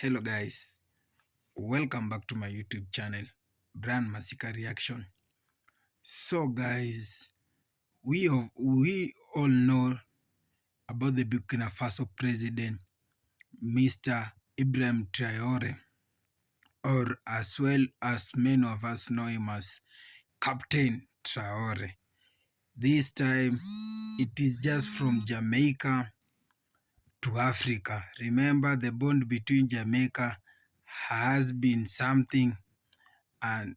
Hello guys, welcome back to my YouTube channel, Brand Masika Reaction. So guys, we all know about the Bukina Faso president, Mr. Ibrahim Traore, or as well as many of us know him as Captain Traore. This time, it is just from Jamaica to Africa. Remember, the bond between Jamaica has been something and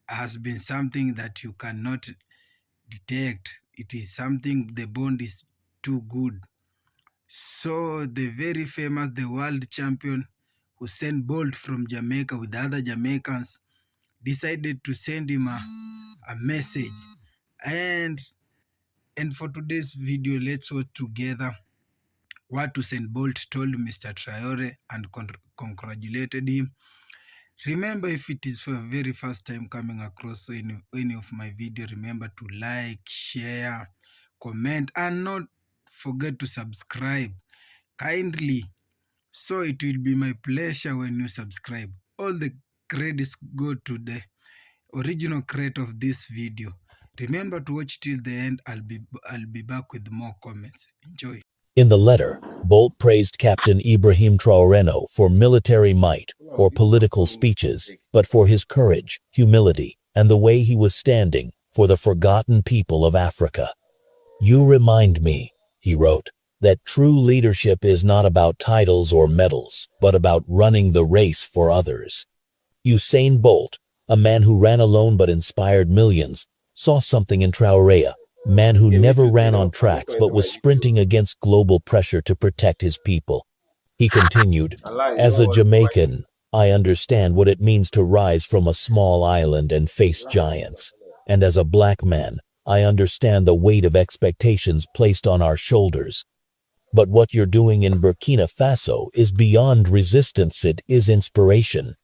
has been something that you cannot detect. It is something, the bond is too good. So the very famous, the world champion Usain Bolt from Jamaica with other Jamaicans decided to send him a message. And for today's video, let's watch together what Usain Bolt told Mr. Traore and congratulated him. Remember, if it is for the very first time coming across any of my video, remember to like, share, comment, and not forget to subscribe kindly. So it will be my pleasure when you subscribe. All the credits go to the original creator of this video. Remember to watch till the end. I'll be back with more comments. Enjoy. In the letter, Bolt praised Captain Ibrahim Traore for military might or political speeches, but for his courage, humility, and the way he was standing for the forgotten people of Africa. "You remind me," he wrote, "that true leadership is not about titles or medals, but about running the race for others." Usain Bolt, a man who ran alone but inspired millions, saw something in Traore, man who never ran on tracks but was sprinting against global pressure to protect his people. He continued, "As a Jamaican, I understand what it means to rise from a small island and face giants. And as a black man, I understand the weight of expectations placed on our shoulders. But what you're doing in Burkina Faso is beyond resistance, it is inspiration."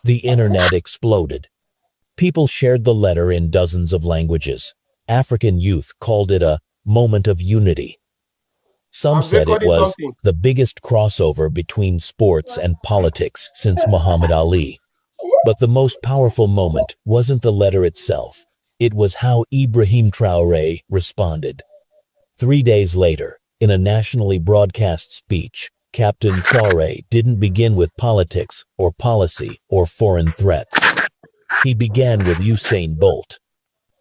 The internet exploded. People shared the letter in dozens of languages. African youth called it a moment of unity. Some said it was the biggest crossover between sports and politics since Muhammad Ali. But the most powerful moment wasn't the letter itself. It was how Ibrahim Traore responded. 3 days later, in a nationally broadcast speech, Captain Traore didn't begin with politics or policy or foreign threats. He began with Usain Bolt.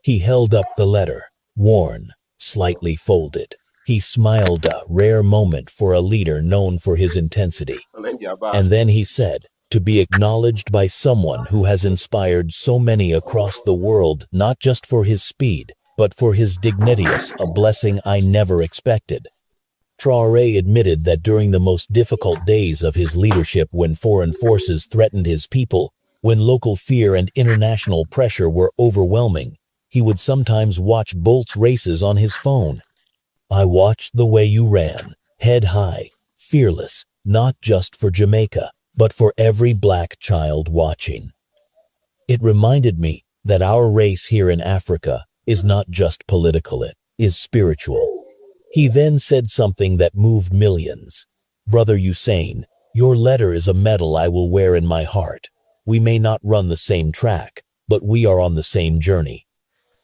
He held up the letter, worn, slightly folded. He smiled, a rare moment for a leader known for his intensity. And then he said, "To be acknowledged by someone who has inspired so many across the world, not just for his speed, but for his dignity, is a blessing I never expected." Traore admitted that during the most difficult days of his leadership, when foreign forces threatened his people, when local fear and international pressure were overwhelming, he would sometimes watch Bolt's races on his phone. "I watched the way you ran, head high, fearless, not just for Jamaica, but for every black child watching. It reminded me that our race here in Africa is not just political, it is spiritual." He then said something that moved millions. "Brother Usain, your letter is a medal I will wear in my heart. We may not run the same track, but we are on the same journey."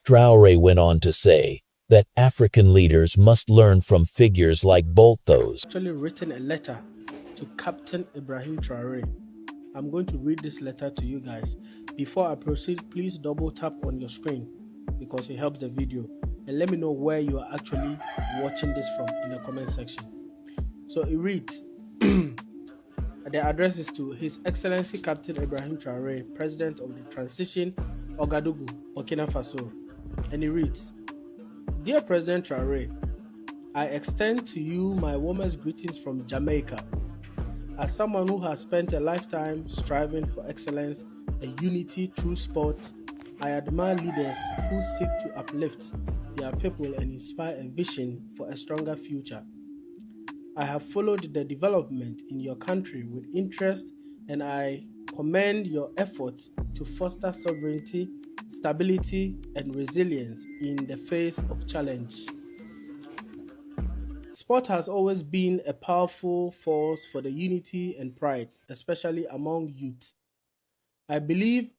Traore went on to say that African leaders must learn from figures like Bolt. Those actually written a letter to Captain Ibrahim Traore. I'm going to read this letter to you guys. Before I proceed, please double tap on your screen because it helps the video, and let me know where you are actually watching this from in the comment section. So it reads, the address is to His Excellency Captain Ibrahim Traore, President of the Transition Ouagadougou, Bukina Faso. And it reads, "Dear President Traore, I extend to you my warmest greetings from Jamaica. As someone who has spent a lifetime striving for excellence and unity through sport, I admire leaders who seek to uplift their people and inspire a vision for a stronger future. I have followed the development in your country with interest, and I commend your efforts to foster sovereignty, stability, and resilience in the face of challenge. Sport has always been a powerful force for the unity and pride, especially among youth. I believe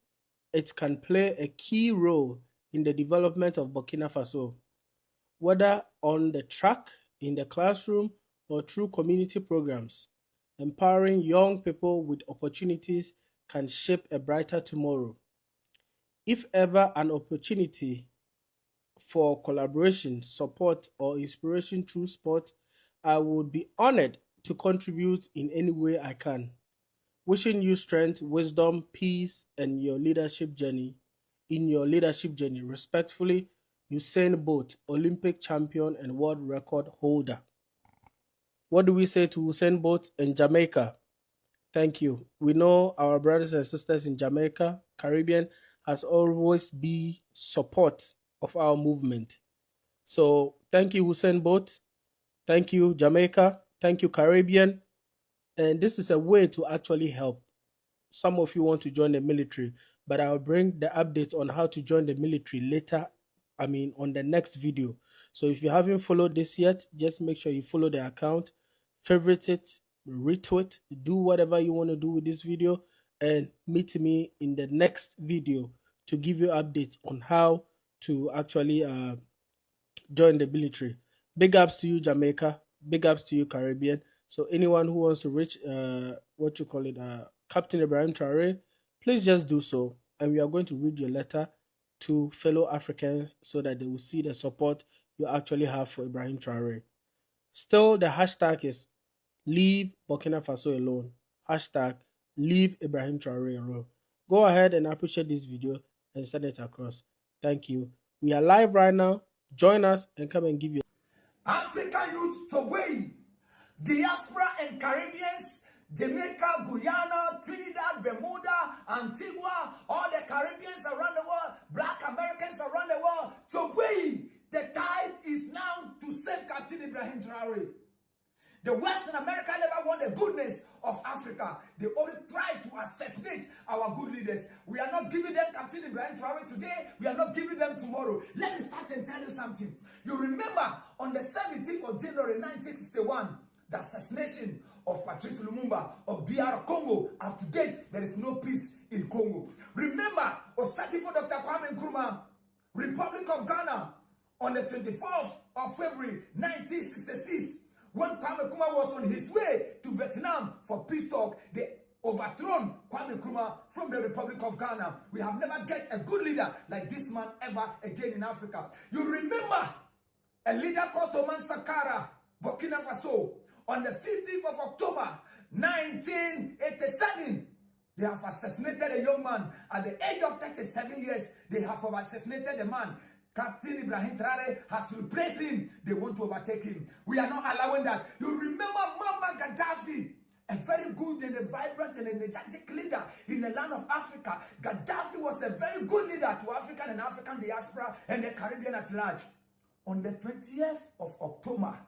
it can play a key role in the development of Burkina Faso, whether on the track, in the classroom, or through community programs. Empowering young people with opportunities can shape a brighter tomorrow. If ever an opportunity for collaboration, support, or inspiration through sport, I would be honored to contribute in any way I can. Wishing you strength, wisdom, peace, and your leadership journey. In your leadership journey, respectfully, Usain Bolt, Olympic champion and world record holder. What do we say to Usain Bolt in Jamaica? Thank you. We know our brothers and sisters in Jamaica, Caribbean, has always been support of our movement. So thank you, Usain Bolt. Thank you, Jamaica. Thank you, Caribbean. And this is a way to actually help. Some of you want to join the military, but I'll bring the updates on how to join the military later. On the next video. So if you haven't followed this yet, just make sure you follow the account, favorite it, retweet, do whatever you want to do with this video, and meet me in the next video to give you updates on how to actually join the military. Big ups to you, Jamaica. Big ups to you, Caribbean. So anyone who wants to reach Captain Ibrahim Traore, please just do so. And we are going to read your letter to fellow Africans so that they will see the support you actually have for Ibrahim Traore. Still, the hashtag is leave Burkina Faso alone. Hashtag leave Ibrahim Traore alone. Go ahead and appreciate this video and send it across. Thank you. We are live right now. Join us and come and give you African youth to way, diaspora and Caribbeans, Jamaica, Guyana, Trinidad, Bermuda, Antigua, all the Caribbeans around the world, Black Americans around the world, to way. The time is now to save Captain Ibrahim Traore. The Western America never want the goodness of Africa. They only try to assassinate our good leaders. We are not giving them Captain Ibrahim Traore today. We are not giving them tomorrow. Let me start and tell you something. You remember on the 17th of January 1961, the assassination of Patrice Lumumba of DR Congo. Up to date, there is no peace in Congo. Remember, Osakifo Dr. Kwame Nkrumah, Republic of Ghana, on the 24th of February 1966, when Kwame Nkrumah was on his way to Vietnam for peace talk, they overthrown Kwame Nkrumah from the Republic of Ghana. We have never get a good leader like this man ever again in Africa. You remember a leader called Thomas Sankara, Burkina Faso, on the 15th of October 1987. They have assassinated a young man at the age of 37 years. They have assassinated a man. Captain Ibrahim Traore has replaced him. They want to overtake him. We are not allowing that. You remember Muammar Gaddafi, a very good and a vibrant and energetic leader in the land of Africa. Gaddafi was a very good leader to African and African diaspora and the Caribbean at large. On the 20th of October,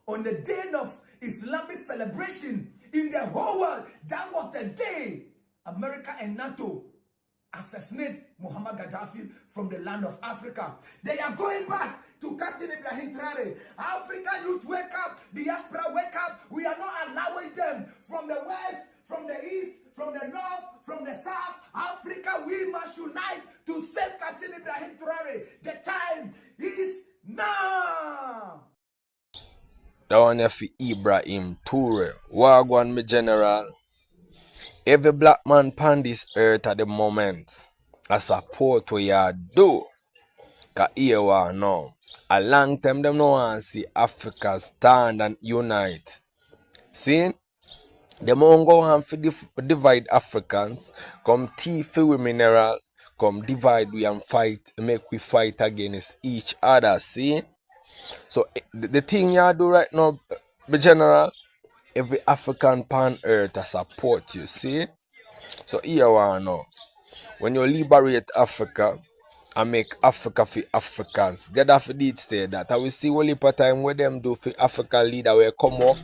on the day of Islamic celebration in the whole world, that was the day America and NATO assassinate Muammar Gaddafi from the land of Africa. They are going back to Captain Ibrahim Traore. African youth, wake up. Diaspora, wake up. We are not allowing them from the west, from the east, from the north, from the south. Africa, we must unite to save Captain Ibrahim Traore. The time is now. Down here for Ibrahim Traore. Wagwan, me general. Every black man on this earth at the moment, I support what you do. Because here we are now. A long time them no want to see Africa stand and unite. See? Them won't go on to divide Africans. Come thief we mineral. Come divide we and fight. Make we fight against each other. See? So the thing you do right now, the general, every African pan earth I support you, see? So here we are now. When you liberate Africa and make Africa for Africans, Gaddafi did say that. I will see only part time where them do for African leader will come up,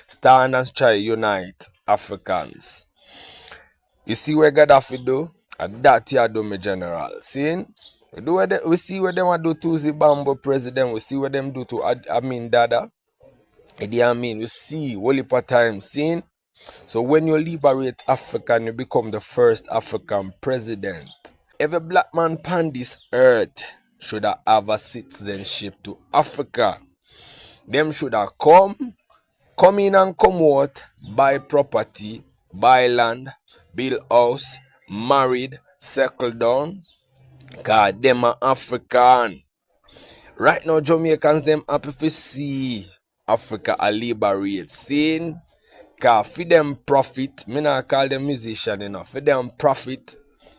stand and try unite Africans. You see where Gaddafi do? And that you do, my general. See? We see what them do to Zimbabwe president. We see what them do to Amin Dada. Idi Amin, we see whole heap of time seen. So when you liberate Africa and you become the first African president, every black man on this earth should have a citizenship to Africa. Them should have come in and come out, buy property, buy land, build house, married, settle down. God, them are African. Right now, Jamaicans, them happy to see Africa a liberate. Seeing, cause for them profit, me not call them musician enough, for them profit,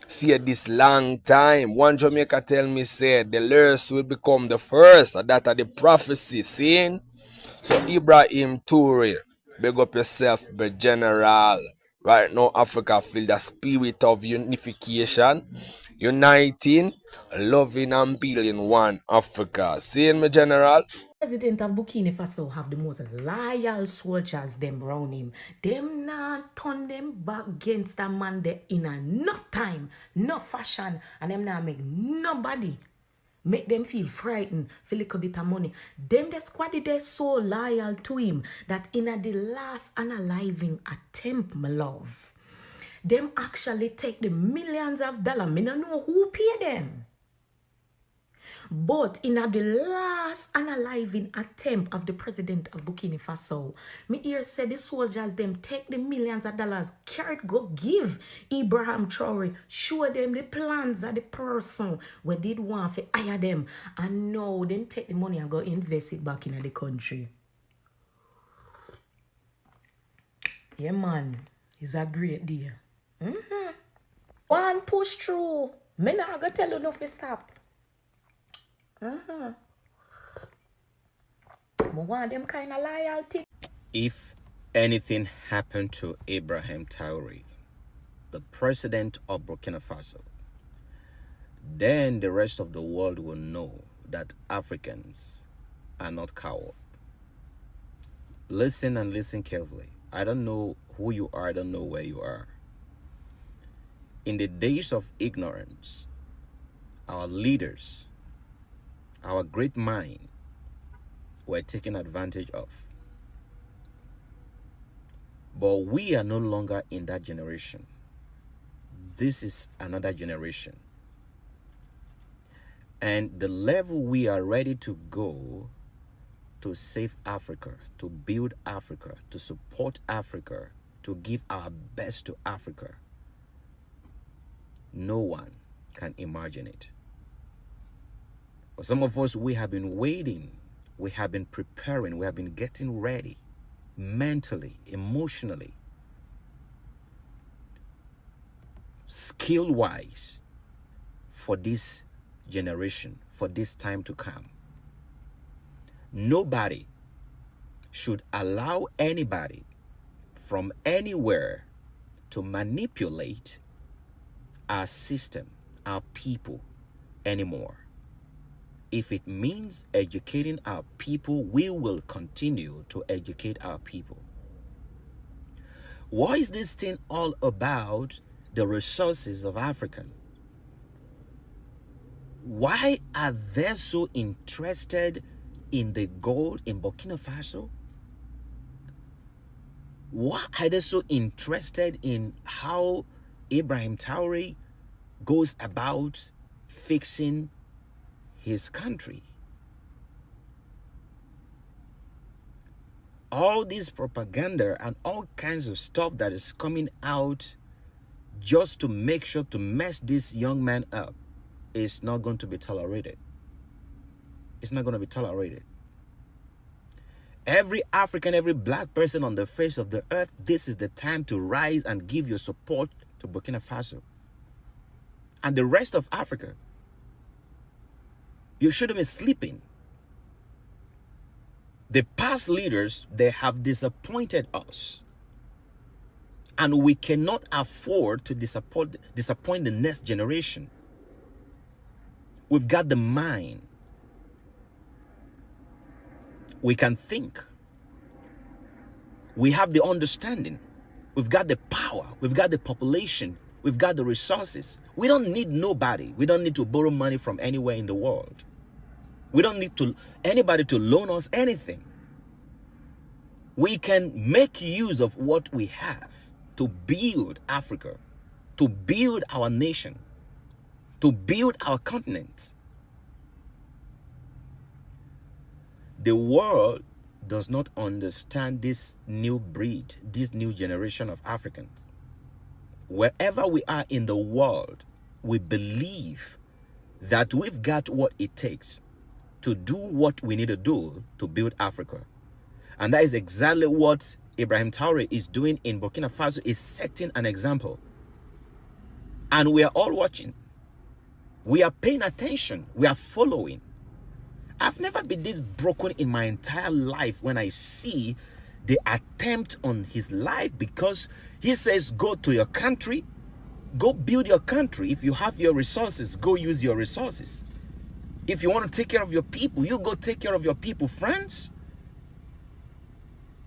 see this long time. One Jamaica tell me, said the last will become the first, and that are the prophecy, seeing? So Ibrahim Traore, big up yourself, the general. Right now, Africa feel the spirit of unification, uniting, loving and building one Africa. Seeing me, general? President of Bukina Faso have the most loyal soldiers them round him. Them not turn them back against a man there in a no time, no fashion, and them not make nobody make them feel frightened, feel a little bit of money. Them the squad they so loyal to him that in a the last unaliving attempt, my love, them actually take the millions of dollars. Me no know who pay them. But in the last unaliving attempt of the president of Bukina Faso, me hear say the soldiers them take the millions of dollars, carry go give Ibrahim Traore, show them the plans of the person where did want to hire them, and now then take the money and go invest it back in the country. Yeah, man, it's a great deal. One push through. Me not gonna tell you no to stop. I want them kind of loyalty. If anything happened to Ibrahim Traore, the president of Burkina Faso, then the rest of the world will know that Africans are not cowards. Listen and listen carefully. I don't know who you are, I don't know where you are. In the days of ignorance, our leaders, our great mind, were taken advantage of. But we are no longer in that generation. This is another generation. And the level we are ready to go to save Africa, to build Africa, to support Africa, to give our best to Africa, no one can imagine it. For some of us, we have been waiting, we have been preparing, we have been getting ready mentally, emotionally, skill-wise for this generation, for this time to come. Nobody should allow anybody from anywhere to manipulate our system, our people anymore. If it means educating our people, we will continue to educate our people. What is this thing all about? The resources of Africa. Why are they so interested in the gold in Burkina Faso? Why are they so interested in how Ibrahim Traore goes about fixing his country? All this propaganda and all kinds of stuff that is coming out just to make sure to mess this young man up is not going to be tolerated. It's not going to be tolerated. Every African, every black person on the face of the earth, this is the time to rise and give your support to Burkina Faso and the rest of Africa. You shouldn't be sleeping. The past leaders, they have disappointed us. And we cannot afford to disappoint the next generation. We've got the mind. We can think. We have the understanding. We've got the power. We've got the population. We've got the resources. We don't need nobody. We don't need to borrow money from anywhere in the world. We don't need anybody to loan us anything. We can make use of what we have to build Africa, to build our nation, to build our continent. The world does not understand this new breed, this new generation of Africans. Wherever we are in the world, we believe that we've got what it takes to do what we need to do to build Africa. And that is exactly what Ibrahim Traore is doing in Burkina Faso, is setting an example. And we are all watching. We are paying attention. We are following. I've never been this broken in my entire life when I see the attempt on his life, because he says, go to your country, go build your country. If you have your resources, go use your resources. If you want to take care of your people, you go take care of your people, friends.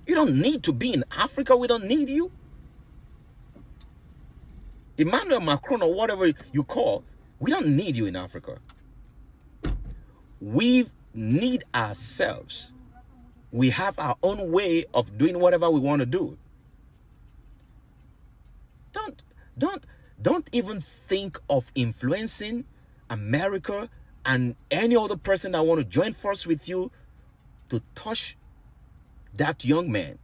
You don't need to be in Africa. We don't need you. Emmanuel Macron or whatever you call, we don't need you in Africa. We need ourselves. We have our own way of doing whatever we want to do. Don't even think of influencing America and any other person that want to join force with you to touch that young man.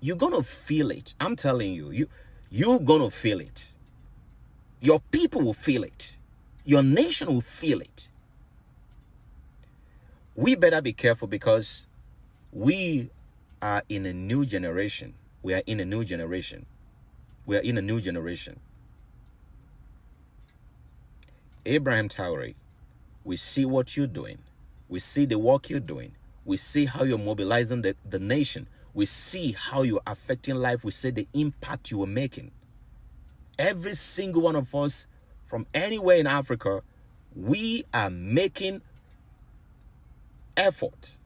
You're gonna feel it. I'm telling you, you're gonna feel it. Your people will feel it. Your nation will feel it. We better be careful, because we are in a new generation. We are in a new generation. We are in a new generation. Ibrahim Traore, we see what you're doing. We see the work you're doing. We see how you're mobilizing the nation. We see how you're affecting life. We see the impact you are making. Every single one of us from anywhere in Africa, we are making effort.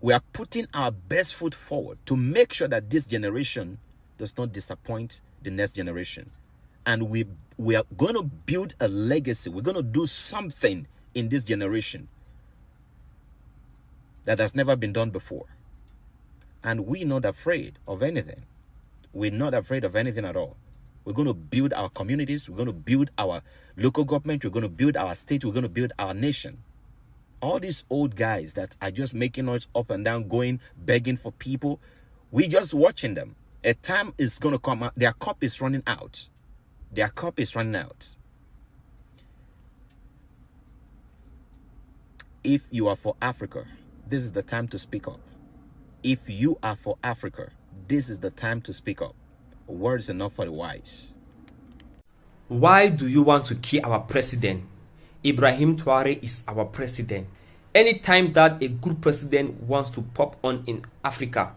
We are putting our best foot forward to make sure that this generation does not disappoint the next generation. And we are going to build a legacy. We're going to do something in this generation that has never been done before. And we're not afraid of anything. We're not afraid of anything at all. We're going to build our communities. We're going to build our local government. We're going to build our state. We're going to build our nation. All these old guys that are just making noise up and down, going, begging for people, we're just watching them. A time is going to come out. Their cup is running out. Their cup is running out. If you are for Africa, this is the time to speak up. If you are for Africa, this is the time to speak up. Words enough for the wise. Why do you want to kill our president? Ibrahim Traore is our president. Anytime that a good president wants to pop on in Africa,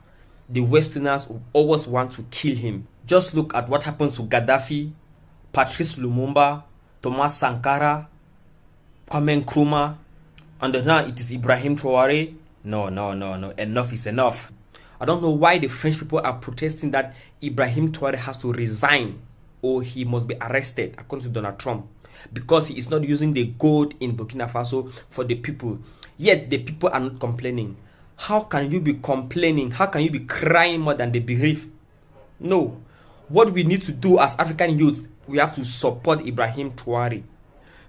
the Westerners will always want to kill him. Just look at what happened to Gaddafi, Patrice Lumumba, Thomas Sankara, Kwame Nkrumah, and now it is Ibrahim Traore. No. Enough is enough. I don't know why the French people are protesting that Ibrahim Traore has to resign or he must be arrested, according to Donald Trump, because he is not using the gold in Burkina Faso for the people. Yet the people are not complaining. How can you be complaining? How can you be crying more than the bereaved? No. What we need to do as African youth, we have to support Ibrahim Traore.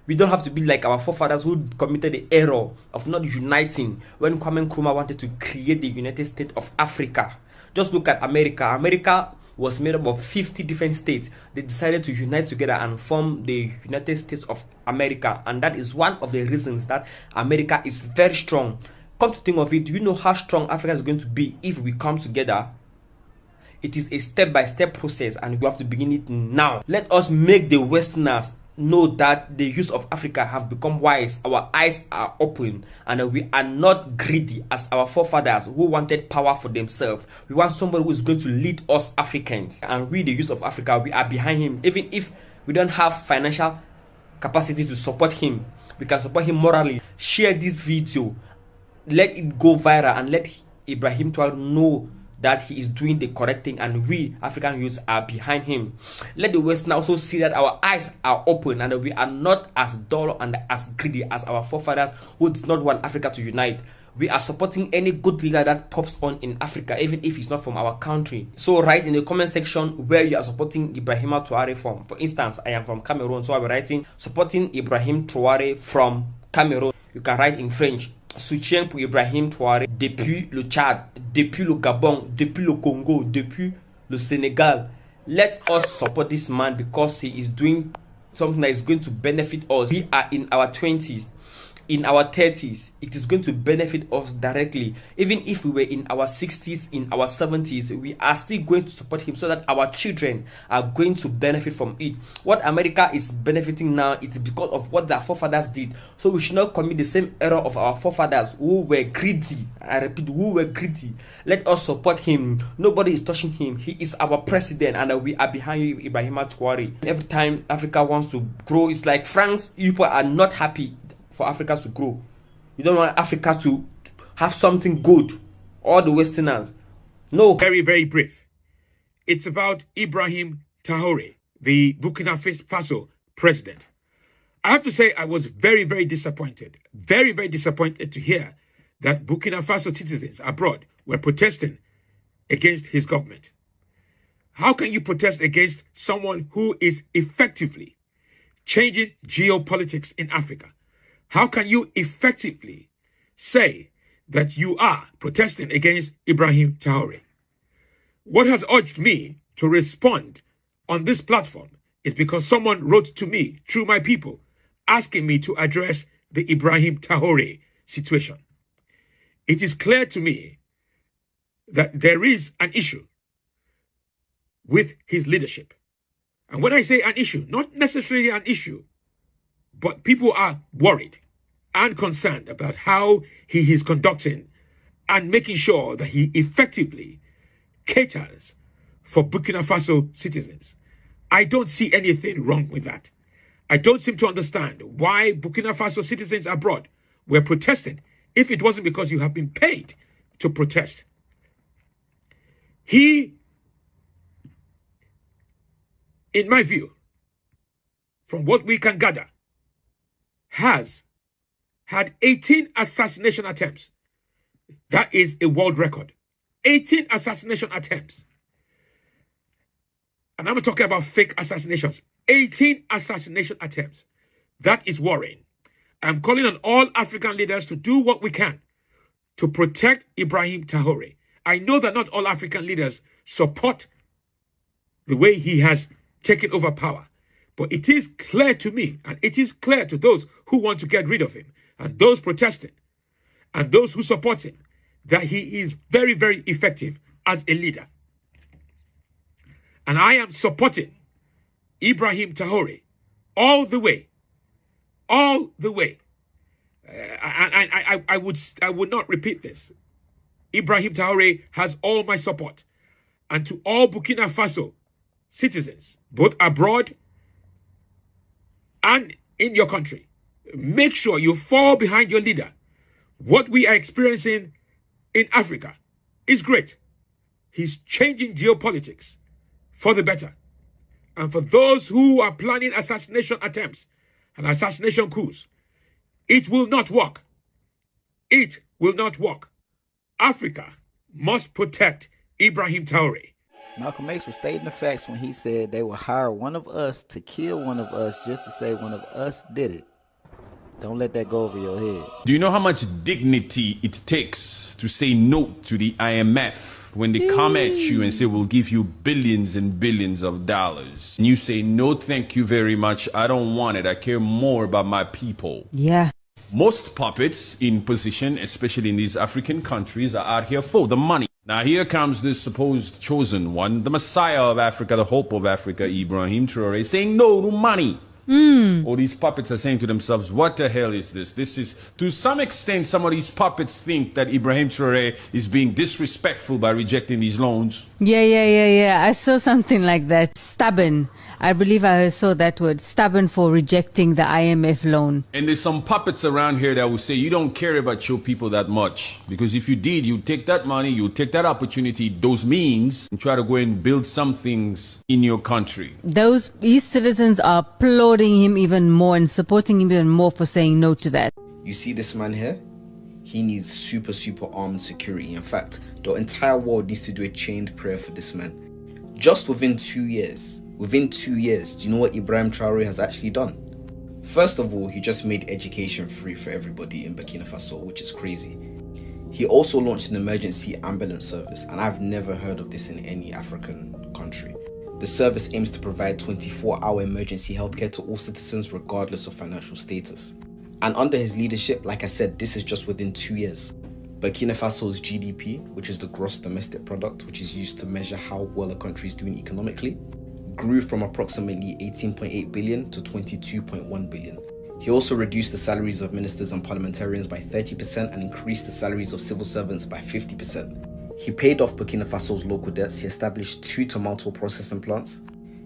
We don't have to be like our forefathers who committed the error of not uniting when Kwame Nkrumah wanted to create the United States of Africa. Just look at America. America was made up of 50 different states. They decided to unite together and form the United States of America. And that is one of the reasons that America is very strong. Come to think of it, do you know how strong Africa is going to be if we come together? It is a step-by-step process, and we have to begin it now. Let us make the Westerners know that the youth of Africa have become wise. Our eyes are open, and we are not greedy as our forefathers who wanted power for themselves. We want somebody who is going to lead us Africans, and we, the youth of Africa, we are behind him. Even if we don't have financial capacity to support him, we can support him morally. Share this video, let it go viral, and let Ibrahim Traore know that he is doing the correct thing, and we African youths are behind him. Let the West now also see that our eyes are open and that we are not as dull and as greedy as our forefathers who did not want Africa to unite. We are supporting any good leader that pops on in Africa, even if he's not from our country. So write in the comment section where you are supporting Ibrahim Traore from. For instance, I am from Cameroon, so I'll be writing supporting Ibrahim Traore from Cameroon. You can write in French, soutien pour Ibrahim Traore depuis le Tchad, depuis le Gabon, depuis le Congo, depuis le Senegal. Let us support this man because he is doing something that is going to benefit us. We are in our 20s. In our 30s, it is going to benefit us directly. Even if we were in our 60s, in our 70s, we are still going to support him so that our children are going to benefit from it. What America is benefiting now is because of what their forefathers did. So we should not commit the same error of our forefathers who were greedy. I repeat, who were greedy. Let us support him. Nobody is touching him. He is our president and we are behind you, Ibrahim Traore. Every time Africa wants to grow, it's like France, people are not happy for Africa to grow. You don't want Africa to have something good. All the Westerners. No. Very, very brief. It's about Ibrahim Traore, the Bukina Faso president. I have to say I was very, very disappointed. Very, very disappointed to hear that Bukina Faso citizens abroad were protesting against his government. How can you protest against someone who is effectively changing geopolitics in Africa? How can you effectively say that you are protesting against Ibrahim Traore? What has urged me to respond on this platform is because someone wrote to me through my people asking me to address the Ibrahim Traore situation. It is clear to me that there is an issue with his leadership. And when I say an issue, not necessarily an issue, but people are worried and concerned about how he is conducting and making sure that he effectively caters for Burkina Faso citizens. I don't see anything wrong with that. I don't seem to understand why Burkina Faso citizens abroad were protesting if it wasn't because you have been paid to protest. He, in my view, from what we can gather, has had 18 assassination attempts. That is a world record. 18 assassination attempts. And I'm not talking about fake assassinations. 18 assassination attempts. That is worrying. I'm calling on all African leaders to do what we can to protect Ibrahim Traore. I know that not all African leaders support the way he has taken over power. But it is clear to me, and it is clear to those who want to get rid of him, and those protesting, and those who support him, that he is very, very effective as a leader. And I am supporting Ibrahim Traore all the way. All the way. I would not repeat this. Ibrahim Traore has all my support. And to all Burkina Faso citizens, both abroad and in your country, make sure you fall behind your leader. What we are experiencing in Africa is great. He's changing geopolitics for the better. And for those who are planning assassination attempts and assassination coups, it will not work. It will not work. Africa must protect Ibrahim Traore. Malcolm X was stating the facts when he said they will hire one of us to kill one of us just to say one of us did it. Don't let that go over your head. Do you know how much dignity it takes to say no to the IMF when they come at you and say we'll give you billions and billions of dollars? And you say, no, thank you very much. I don't want it. I care more about my people. Yeah. Most puppets in position, especially in these African countries, are out here for the money. Now here comes this supposed chosen one, the Messiah of Africa, the hope of Africa, Ibrahim Traore, saying no to money. All these puppets are saying to themselves, what the hell is this? This is, to some extent, some of these puppets think that Ibrahim Traore is being disrespectful by rejecting these loans. Yeah. I saw something like that. Stubborn. I believe I saw that word, stubborn for rejecting the IMF loan. And there's some puppets around here that will say, you don't care about your people that much. Because if you did, you'd take that money, you'd take that opportunity, those means, and try to go and build some things in your country. These citizens are applauding him even more and supporting him even more for saying no to that. You see this man here? he needs super armed security. In fact, the entire world needs to do a chained prayer for this man. Just within 2 years, do you know what Ibrahim Traore has actually done? First of all, he just made education free for everybody in Burkina Faso, which is crazy. He also launched an emergency ambulance service, and I've never heard of this in any African country. The service aims to provide 24-hour emergency healthcare to all citizens regardless of financial status. And under his leadership, like I said, this is just within 2 years. Burkina Faso's GDP, which is the gross domestic product, which is used to measure how well a country is doing economically, grew from approximately 18.8 billion to 22.1 billion. He also reduced the salaries of ministers and parliamentarians by 30% and increased the salaries of civil servants by 50%. He paid off Burkina Faso's local debts. He established 2 tomato processing plants.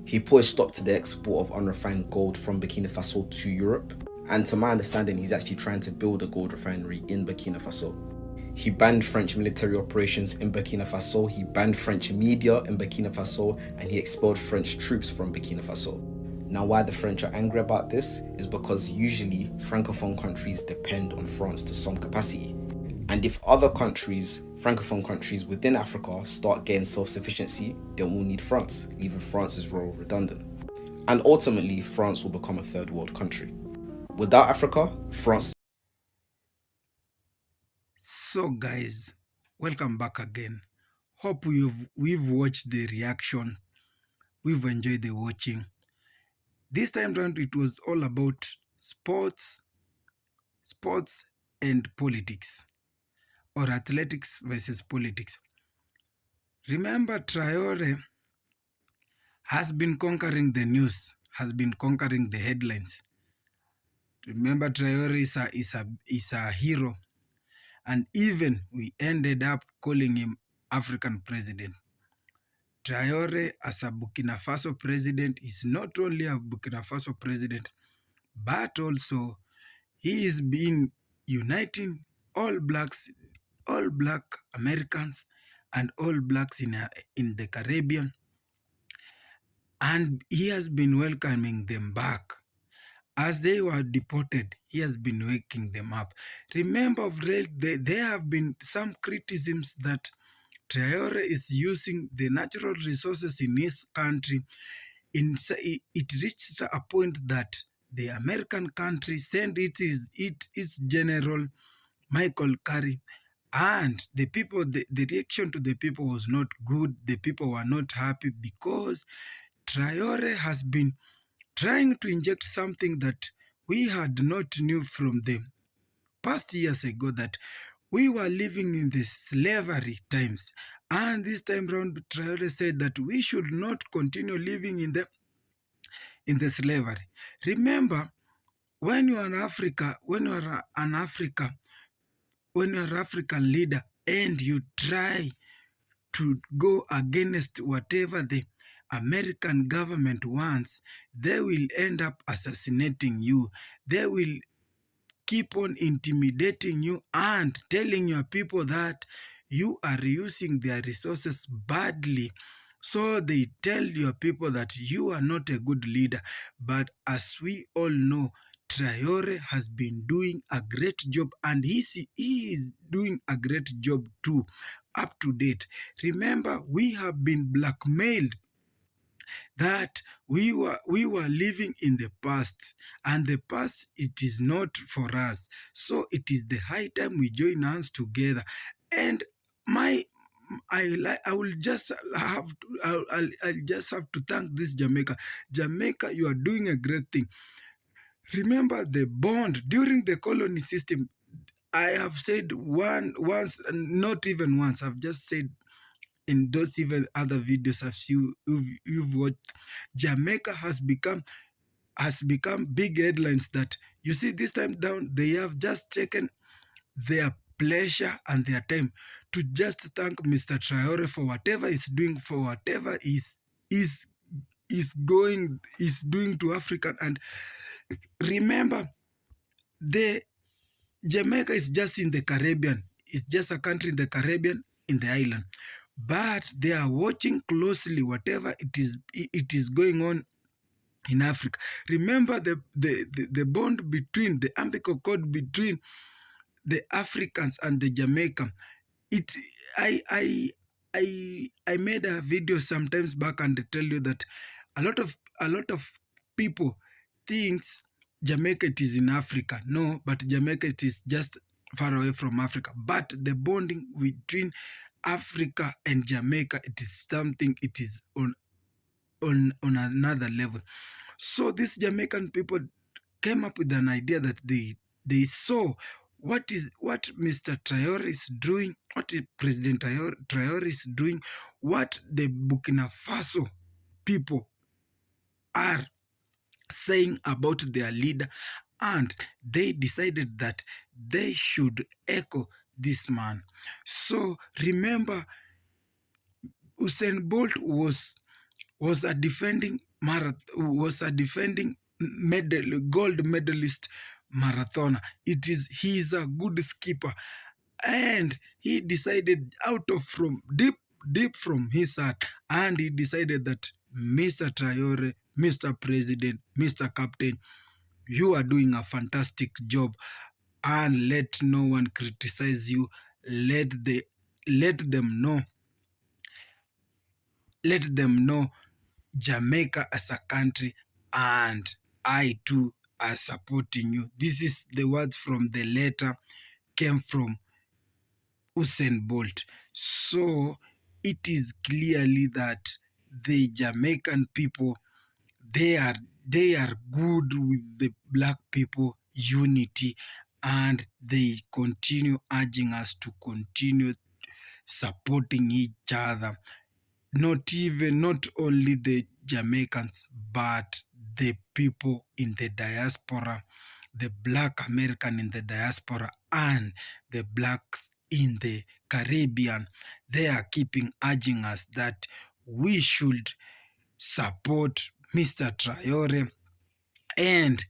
He put a stop to the export of unrefined gold from Burkina Faso to Europe. And to my understanding, he's actually trying to build a gold refinery in Burkina Faso. He banned French military operations in Burkina Faso. He banned French media in Burkina Faso, and he expelled French troops from Burkina Faso. Now, why the French are angry about this is because usually Francophone countries depend on France to some capacity. And if other countries, Francophone countries within Africa, start getting self-sufficiency, then we'll need France, leaving France's role redundant. And ultimately, France will become a third world country. Without Africa, France... So guys, welcome back again. Hope we've watched the reaction. We've enjoyed the watching. This time round, it was all about sports and politics, or athletics versus politics. Remember, Traore has been conquering the news, has been conquering the headlines. Remember, Traore is a hero, and even we ended up calling him African president. Traore, as a Burkina Faso president, is not only a Burkina Faso president, but also he is been uniting all black Americans and all blacks in the Caribbean, and he has been welcoming them back. As they were deported, he has been waking them up. Remember, there have been some criticisms that Traore is using the natural resources in his country. It reached a point that the American country sent its general Michael Carey, and the reaction to the people was not good. The people were not happy because Traore has been trying to inject something that we had not knew from the past years ago, that we were living in the slavery times. And this time round, Traore said that we should not continue living in the slavery. Remember, when you are an African leader and you try to go against whatever the American government wants, they will end up assassinating you. They will keep on intimidating you and telling your people that you are using their resources badly. So they tell your people that you are not a good leader. But as we all know, Traore has been doing a great job, and he is doing a great job too, up to date. Remember, we have been blackmailed that we were living in the past, and the past, it is not for us. So it is the high time we join hands together. And I will just have to, I'll just have to thank this Jamaica. Jamaica, you are doing a great thing. Remember the bond during the colony system. I have said once, not even once, I've just said in those even other videos you've watched, Jamaica has become big headlines. That you see, this time down, they have just taken their pleasure and their time to just thank Mr. Traore for whatever he's doing, for whatever is doing to Africa. And remember, the Jamaica is just in the Caribbean. It's just a country in the Caribbean, in the island. But they are watching closely whatever it is going on in Africa. Remember the bond between, the umbilical cord between the Africans and the Jamaican. It I made a video sometimes back and tell you that a lot of people thinks Jamaica it is in Africa. No, but Jamaica it is just far away from Africa. But the bonding between Africa and Jamaica, it is something, it is on another level. So these Jamaican people came up with an idea that they saw what Mr. Traore is doing, what President Traore is doing, what the Burkina Faso people are saying about their leader, and they decided that they should echo this man. So remember, Usain Bolt was a defending gold medalist marathoner. He is a good skipper, and he decided from deep from his heart, and he decided that Mr. Traore, Mr. President, Mr. Captain, you are doing a fantastic job, and let no one criticize you. Let them know Jamaica as a country, and I too are supporting you. This is the words from the letter came from Usain Bolt. So it is clearly that the Jamaican people, they are good with the black people unity, and they continue urging us to continue supporting each other. Not only the Jamaicans, but the people in the diaspora, the black American in the diaspora, and the blacks in the Caribbean. They are keeping urging us that we should support Mr. Traore, and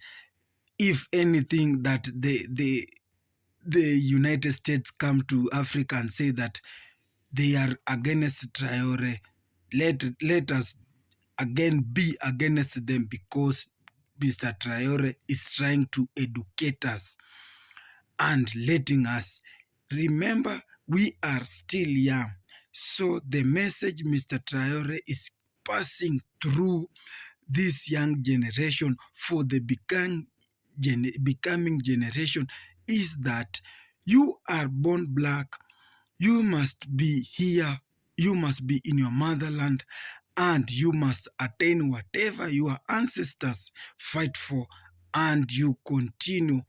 if anything that the United States come to Africa and say that they are against Traore, let us again be against them, because Mr. Traore is trying to educate us and letting us remember we are still young. So the message Mr. Traore is passing through this young generation for the becoming generation is that you are born black, you must be here, you must be in your motherland, and you must attain whatever your ancestors fight for, and you continue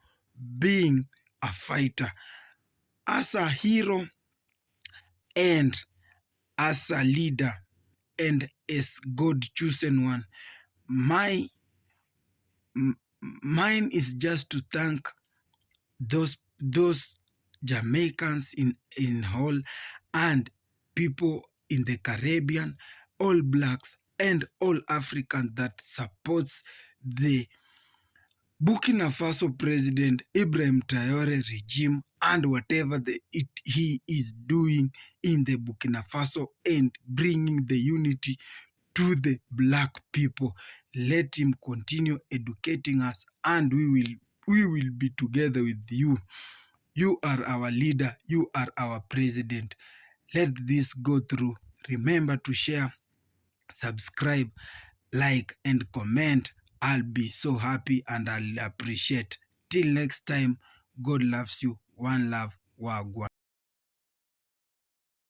being a fighter as a hero and as a leader and as God chosen one. Mine is just to thank those Jamaicans in whole, and people in the Caribbean, all blacks and all Africans that supports the Burkina Faso President Ibrahim Traore regime and whatever he is doing in the Burkina Faso and bringing the unity to the black people. Let him continue educating us, and we will be together with you. You are our leader. You are our president. Let this go through. Remember to share, subscribe, like, and comment. I'll be so happy and I'll appreciate. Till next time, God loves you. One love. Wagwan.